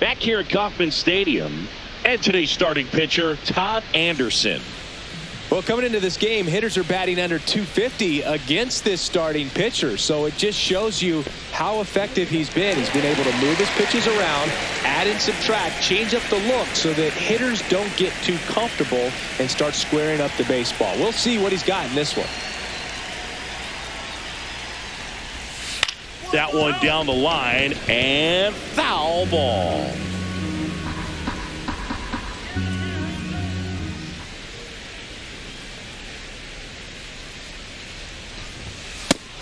Back here at Kauffman Stadium, and today's starting pitcher, Todd Anderson. Well, coming into this game, hitters are batting under 250 against this starting pitcher. So it just shows you how effective he's been. He's been able to move his pitches around, add and subtract, change up the look so that hitters don't get too comfortable and start squaring up the baseball. We'll see what he's got in this one. That one down the line, and foul ball.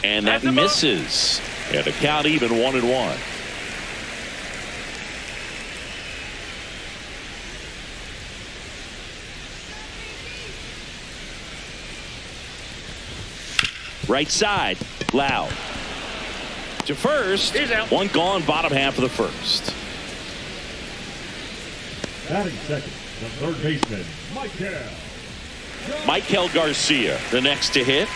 And that misses. And the count even 1-1. Right side, Loud. To first, one gone, bottom half of the first. Batting second, the third baseman, Michael Garcia, the next to hit.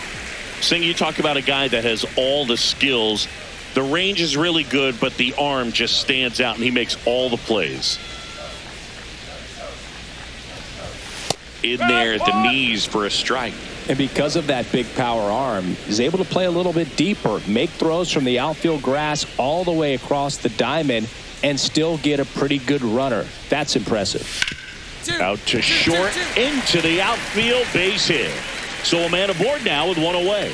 Sing, you talk about a guy that has all the skills. The range is really good, but the arm just stands out, and he makes all the plays. In there at the knees for a strike. And because of that big power arm, he's able to play a little bit deeper, make throws from the outfield grass all the way across the diamond, and still get a pretty good runner. That's impressive. Out to short, into the outfield, base hit. So a man aboard now with one away.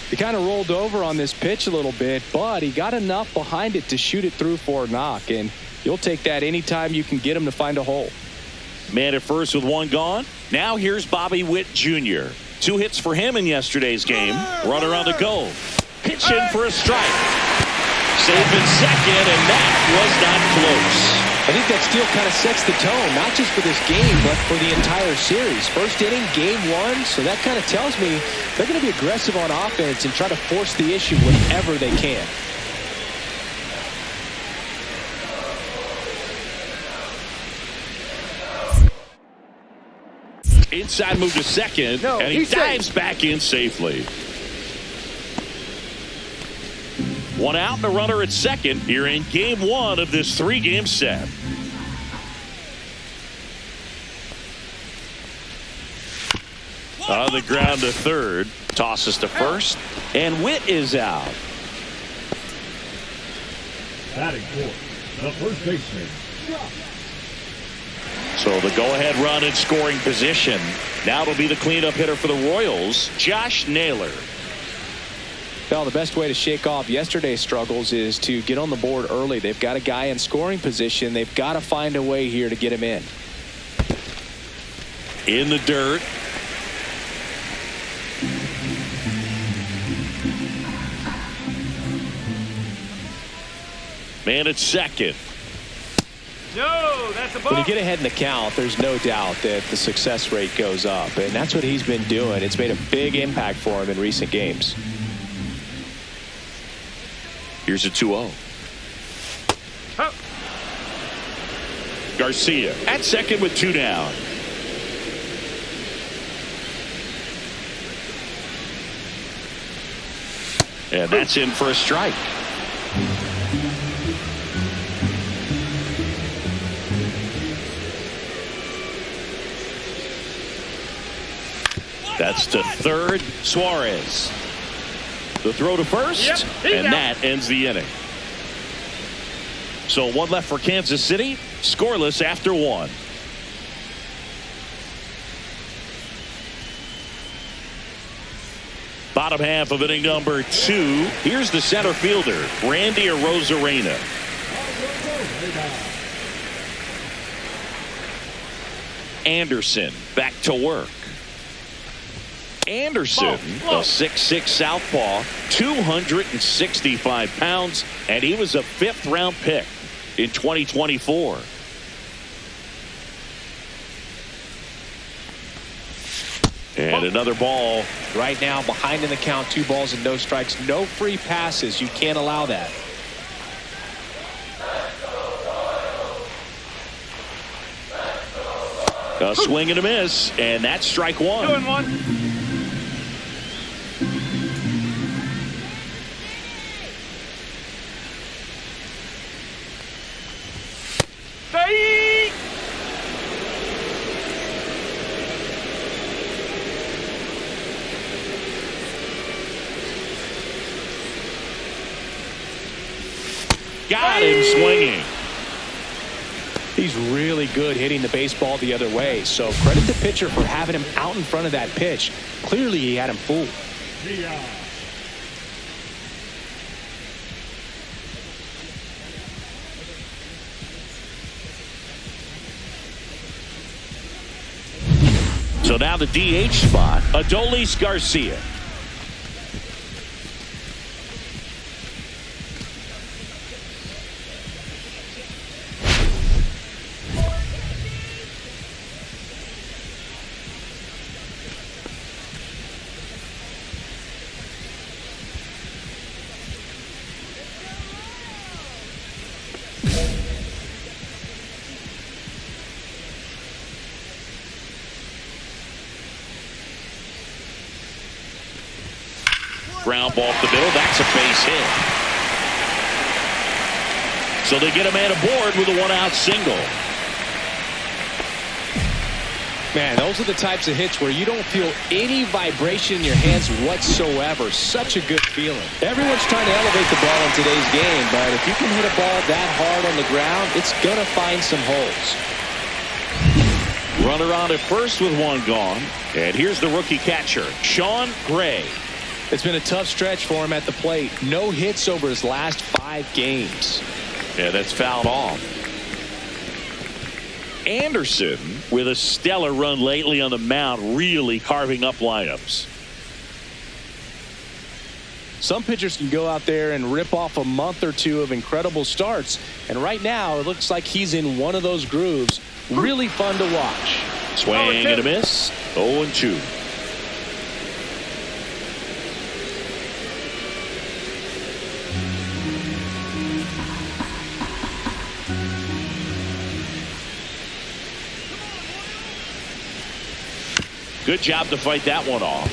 He kind of rolled over on this pitch a little bit, but he got enough behind it to shoot it through for a knock, and you'll take that anytime you can get him to find a hole. Man at first with one gone. Now here's Bobby Witt Jr. 2 hits for him in yesterday's game. Runner on the go. Pitch in for a strike. Safe in second, and that was not close. I think that steal kind of sets the tone, not just for this game, but for the entire series. First inning, game 1, so that kind of tells me they're going to be aggressive on offense and try to force the issue whenever they can. Inside move to second, and he dives back in safely. One out, and a runner at second here in game 1 of this 3-game set. On the ground to third, tosses to first, and Witt is out. batting fourth, the first baseman. So the go-ahead run in scoring position. Now it'll be the cleanup hitter for the Royals, Josh Naylor. Well, the best way to shake off yesterday's struggles is to get on the board early. They've got a guy in scoring position. They've got to find a way here to get him in. In the dirt. Man at second. No, that's a ball. When you get ahead in the count, there's no doubt that the success rate goes up, and that's what he's been doing. It's made a big impact for him in recent games. Here's a 2-0. Oh. Garcia at second with 2 down. And that's in for a strike. That's to third, Suarez. The throw to first, and that ends the inning. So 1 left for Kansas City, scoreless after 1. Bottom half of inning number 2. Here's the center fielder, Randy Arozarena. Anderson back to work. Anderson, a 6'6" southpaw, 265 pounds, and he was a 5th-round pick in 2024. And another ball. Right now, behind in the count, 2 balls and no strikes. No free passes. You can't allow that. A swing and a miss, and that's strike 1. 2-1. Got him swinging. He's really good hitting the baseball the other way, so credit the pitcher for having him out in front of that pitch. Clearly he had him fooled. Yeah. So now the DH spot, Adolis Garcia. Ground ball up the middle. That's a base hit. So they get a man aboard with a one-out single. Man, those are the types of hits where you don't feel any vibration in your hands whatsoever. Such a good feeling. Everyone's trying to elevate the ball in today's game, but if you can hit a ball that hard on the ground, it's going to find some holes. Runner on at first with one gone. And here's the rookie catcher, Sean Gray. It's been a tough stretch for him at the plate. No hits over his last 5 games. Yeah, that's fouled off. Anderson with a stellar run lately on the mound, really carving up lineups. Some pitchers can go out there and rip off a month or two of incredible starts, and right now it looks like he's in one of those grooves. Really fun to watch. Swing and a miss. 0-2. Good job to fight that one off.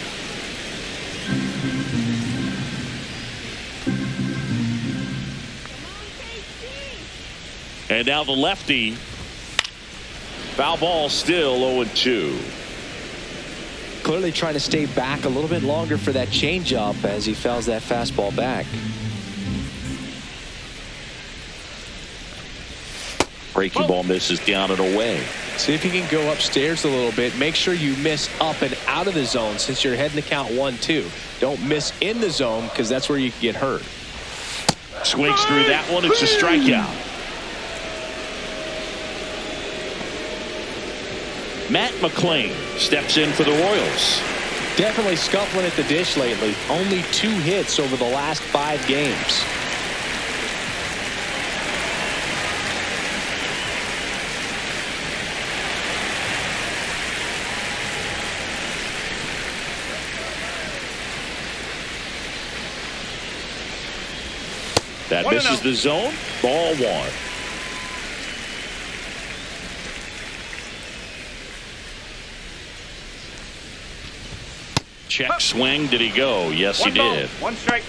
And now the lefty. Foul ball, still 0-2. Clearly trying to stay back a little bit longer for that changeup as he fouls that fastball back. Breaking ball misses down and away. See if you can go upstairs a little bit. Make sure you miss up and out of the zone since you're heading to count 1-2. Don't miss in the zone because that's where you can get hurt. Swings through that one. It's a strikeout. Matt McClain steps in for the Royals. Definitely scuffling at the dish lately. Only 2 hits over the last 5 games. That misses the zone. Ball 1. Check swing. Did he go? Yes, he did. 1 strike.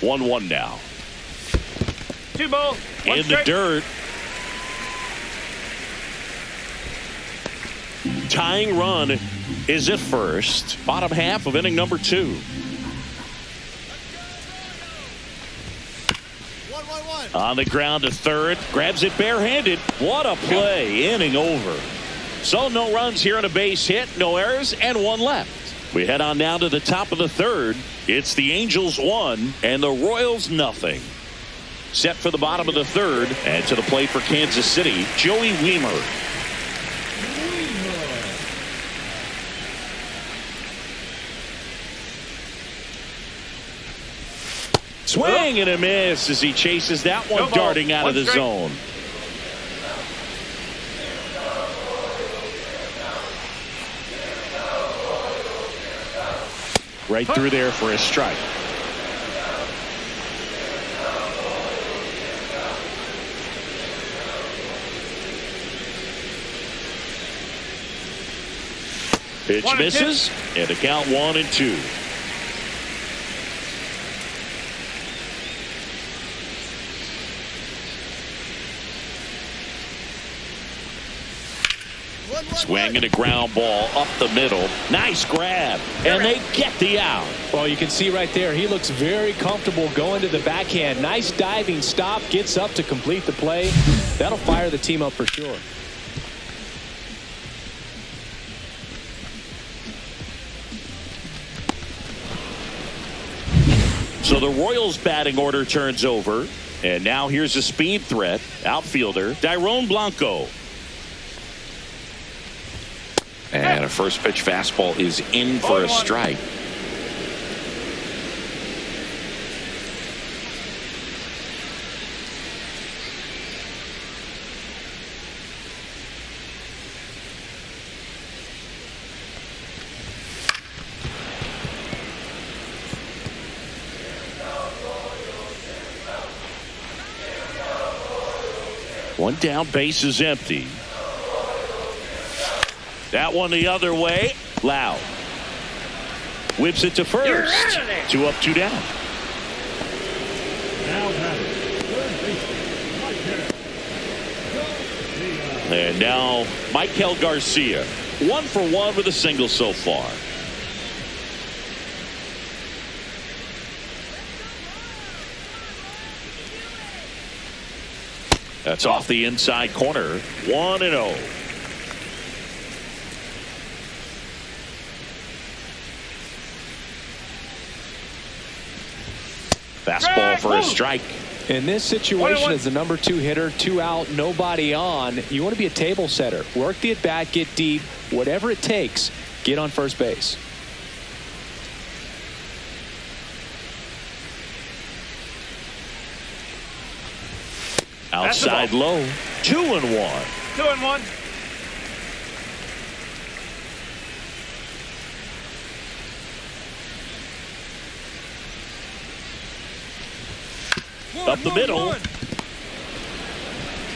One now. 2 ball. 1 In strike. the dirt. Tying run is at first. Bottom half of inning number 2. 1-1-1. On the ground to third. Grabs it barehanded. What a play. Inning over. So no runs here on a base hit. No errors and 1 left. We head on down to the top of the 3rd. It's the Angels 1 and the Royals nothing. Set for the bottom of the 3rd. And to the plate for Kansas City, Joey Wiemer. Swing and a miss as he chases that one darting out of the zone. Right through there for a strike. Pitch misses, and the count 1-2. Swinging a ground ball up the middle. Nice grab. And they get the out. Well, you can see right there, he looks very comfortable going to the backhand. Nice diving stop. Gets up to complete the play. That'll fire the team up for sure. So the Royals batting order turns over. And now here's a speed threat. Outfielder Dairon Blanco. And a first pitch fastball is in for a strike. One down, base is empty. That one the other way. Loud. Whips it to first. 2 up, 2 down. Now batting, third baseman, And now A.K.A. Garcia. 1 for 1 with a single so far. That's off the inside corner. 1-0. Fastball for a strike. In this situation, as the number 2 hitter, 2 out, nobody on, you want to be a table setter. Work the at bat, get deep, whatever it takes, get on first base. Outside low. 2-1. 2-1. Up the middle.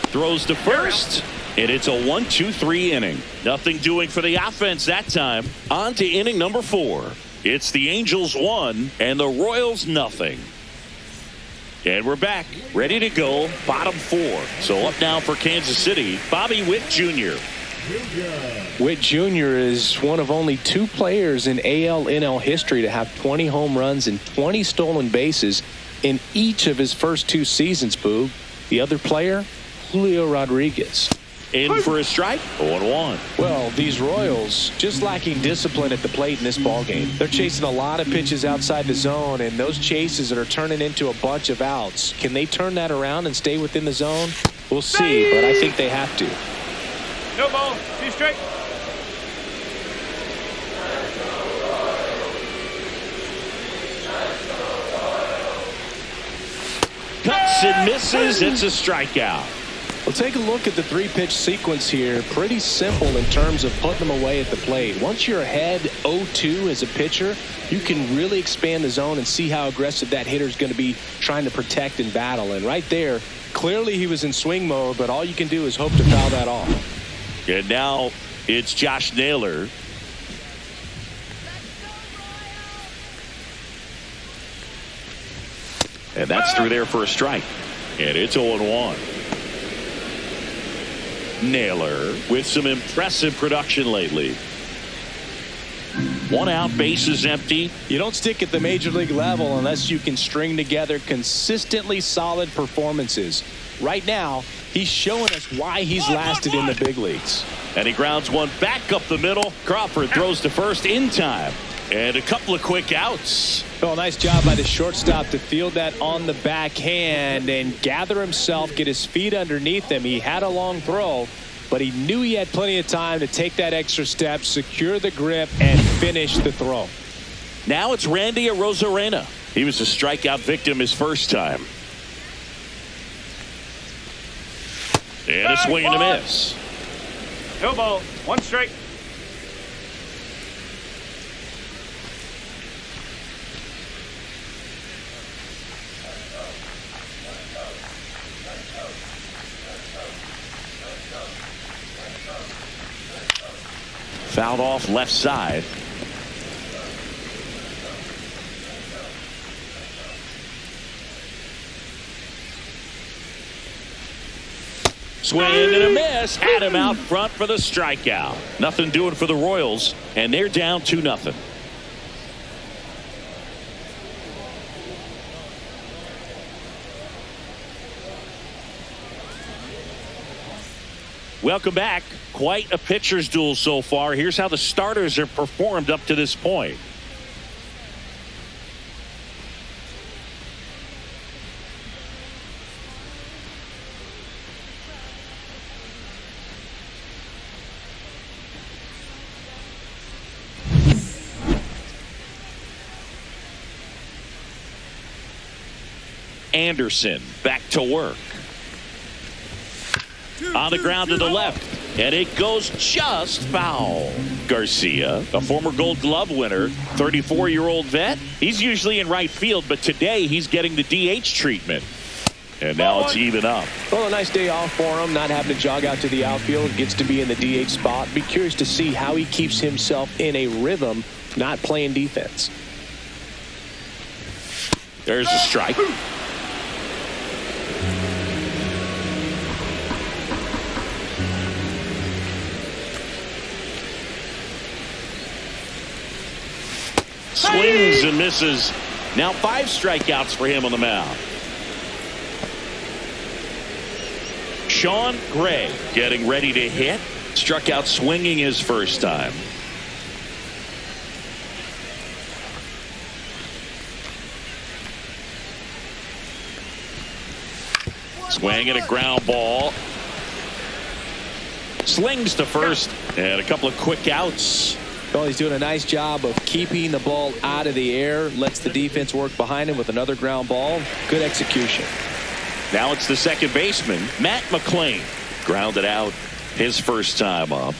Throws to first. And it's a 1-2-3 inning. Nothing doing for the offense that time. On to inning number 4. It's the Angels 1 and the Royals nothing. And we're back, ready to go, bottom 4. So up now for Kansas City, Bobby Witt Jr. Witt Jr. is one of only 2 players in AL/NL history to have 20 home runs and 20 stolen bases in each of his first 2 seasons, Boog. The other player, Julio Rodriguez. In for a strike, 0-1. Well, these Royals just lacking discipline at the plate in this ballgame. They're chasing a lot of pitches outside the zone, and those chases are turning into a bunch of outs. Can they turn that around and stay within the zone? We'll see, but I think they have to. No ball. 2 strike. Cuts and misses. It's a strikeout. Well, take a look at the 3-pitch sequence here. Pretty simple in terms of putting them away at the plate. Once you're ahead 0-2 as a pitcher, you can really expand the zone and see how aggressive that hitter is going to be trying to protect and battle. And right there, clearly he was in swing mode, but all you can do is hope to foul that off. And now it's Josh Naylor. And that's through there for a strike. And it's 0-1. Naylor with some impressive production lately. 1 out, base is empty. You don't stick at the major league level unless you can string together consistently solid performances. Right now, he's showing us why he's lasted in the big leagues. And he grounds one back up the middle. Crawford throws to first in time. And a couple of quick outs. Oh, nice job by the shortstop to field that on the backhand and gather himself, get his feet underneath him. He had a long throw, but he knew he had plenty of time to take that extra step, secure the grip, and finish the throw. Now it's Randy Arozarena. He was a strikeout victim his first time. And a swing and a miss. No ball. 1 strike. Fouled off left side. Swing and a miss. Had him out front for the strikeout. Nothing doing for the Royals, and they're down 2-0. Welcome back. Quite a pitcher's duel so far. Here's how the starters have performed up to this point. Anderson back to work. On the ground to the left, and it goes just foul. Garcia, a former Gold Glove winner, 34-year-old vet. He's usually in right field, but today he's getting the DH treatment. And now it's even up. Well, a nice day off for him, not having to jog out to the outfield. Gets to be in the DH spot. Be curious to see how he keeps himself in a rhythm, not playing defense. There's a strike. Swings and misses. Now 5 strikeouts for him on the mound. Sean Gray getting ready to hit. Struck out swinging his first time. Swing and a ground ball. Slings to first, and a couple of quick outs. Well, he's doing a nice job of keeping the ball out of the air. Lets the defense work behind him with another ground ball. Good execution. Now it's the second baseman, Matt McLean. Grounded out his first time up.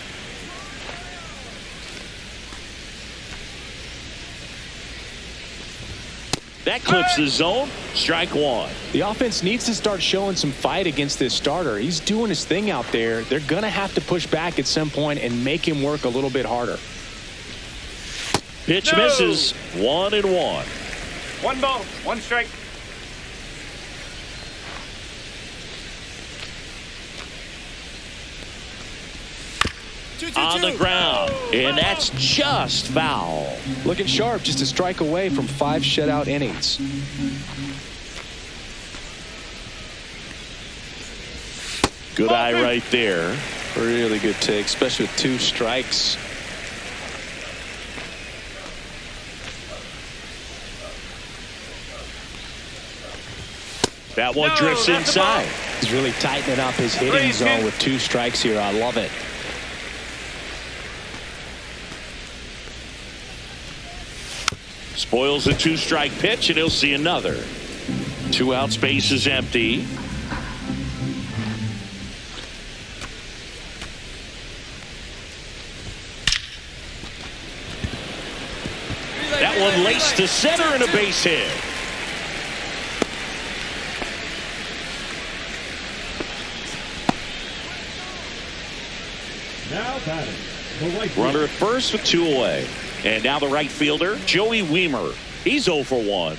That clips the zone. Strike one. The offense needs to start showing some fight against this starter. He's doing his thing out there. They're going to have to push back at some point and make him work a little bit harder. Pitch misses. 1-1. 1 ball, 1 strike. On the ground, and that's just foul. Looking sharp, just a strike away from 5 shutout innings. Good eye right there. Really good take, especially with 2 strikes. That one drifts inside. He's really tightening up his hitting zone with 2 strikes here. I love it. Spoils a 2-strike pitch, and he'll see another. 2 out, space is empty. That one laced to center and a base hit. Now batting, the right Runner at first with 2 away. And now the right fielder, Joey Weimer. He's 0 for 1.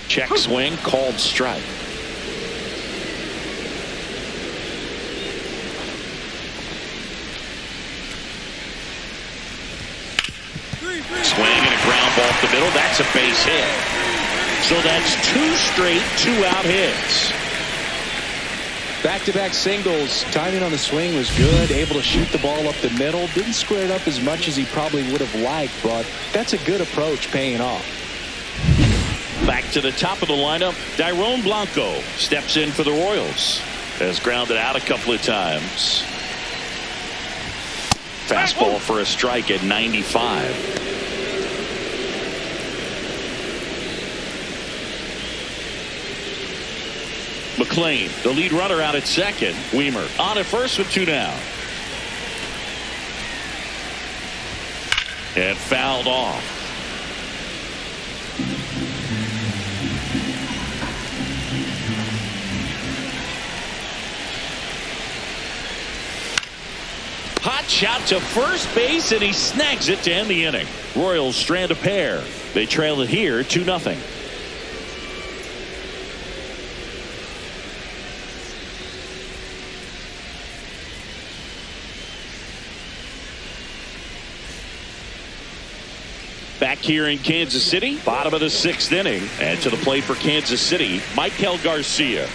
Check swing, called strike. Swing and a ground ball up the middle. That's a base hit. So that's 2 straight 2-out hits. Back-to-back singles. Timing on the swing was good. Able to shoot the ball up the middle. Didn't square it up as much as he probably would have liked, but that's a good approach paying off. Back to the top of the lineup. Dairon Blanco steps in for the Royals. Has grounded out a couple of times. Fastball for a strike at 95. McLean, the lead runner, out at second. Weimer on at first with 2 down. And fouled off. catch out to first base, and he snags it to end the inning. Royals strand a pair. They trail it here 2-0. Back here in Kansas City, bottom of the 6th inning, and to the plate for Kansas City, Michael Garcia.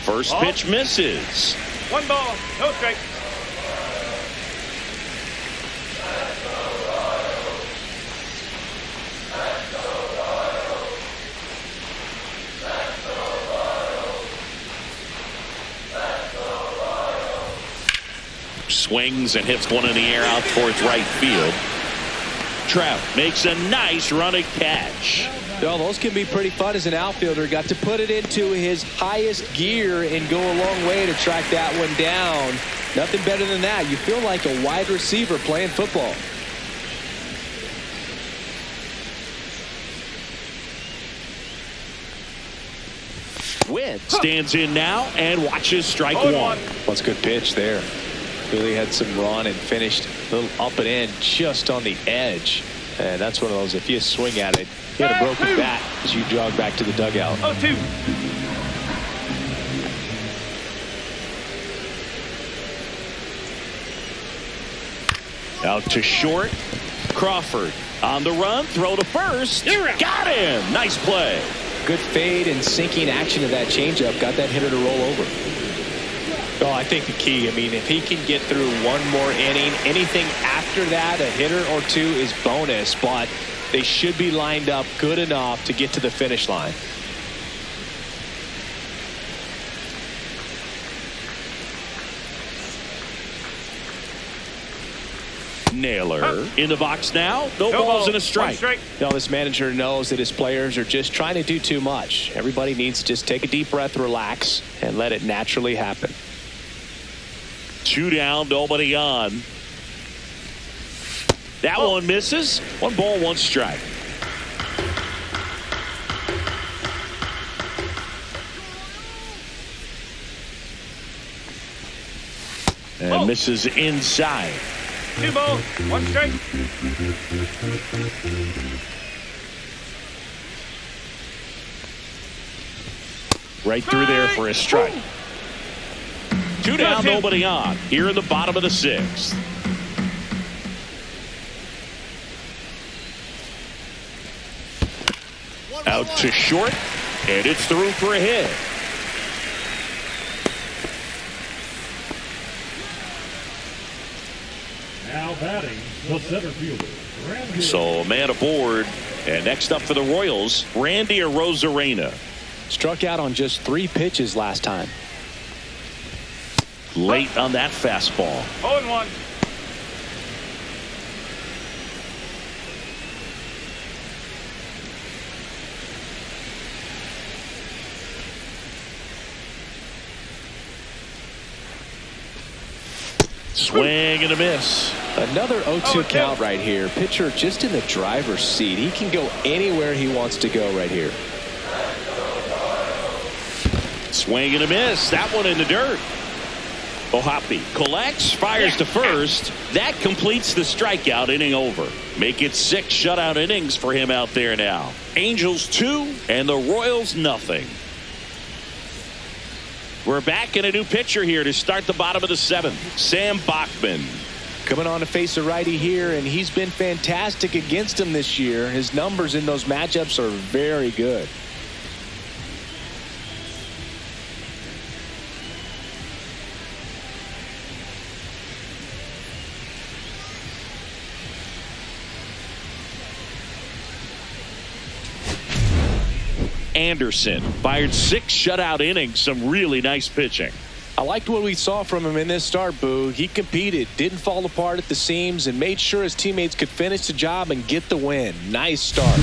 First pitch misses. 1 ball, no strike. Swings and hits one in the air out towards right field. Trout makes a nice running catch. Well, those can be pretty fun as an outfielder. Got to put it into his highest gear and go a long way to track that one down. Nothing better than that. You feel like a wide receiver playing football. Witt stands in now and watches strike one. Well, it's a good pitch there. Really had some run and finished a little up and in just on the edge. And that's one of those, if you swing at it, you had a broken bat as you jog back to the dugout. 0-2. Out to short. Crawford on the run. Throw to first. Got him. Nice play. Good fade and sinking action of that changeup. Got that hitter to roll over. Oh, I think the key, I mean, if he can get through one more inning, anything after that, a hitter or two is bonus, but they should be lined up good enough to get to the finish line. Naylor in the box now. No balls and a strike. Now, this manager knows that his players are just trying to do too much. Everybody needs to just take a deep breath, relax, and let it naturally happen. 2 down, nobody on. That one misses. 1 ball, 1 strike. And misses inside. 2 balls, 1 strike. Right through there for a strike. 2 down, nobody on. Here in the bottom of the 6th. Out to short, and it's through for a hit. Now batting, the center fielder. So a man aboard, and next up for the Royals, Randy Arozarena. Struck out on just 3 pitches last time. Late on that fastball. 0-1. Swing and a miss. Another 0-2 count right here. Pitcher just in the driver's seat. He can go anywhere he wants to go right here. Swing and a miss. That one in the dirt. Ohapi collects, fires to first. That completes the strikeout, inning over. Make it 6 shutout innings for him out there now. Angels 2 and the Royals nothing. We're back in a new pitcher here to start the bottom of the 7th. Sam Bachman. Coming on to face a righty here, and he's been fantastic against him this year. His numbers in those matchups are very good. Anderson fired 6 shutout innings. Some really nice pitching. I liked what we saw from him in this start, Boo. He competed, didn't fall apart at the seams, and made sure his teammates could finish the job and get the win. Nice start.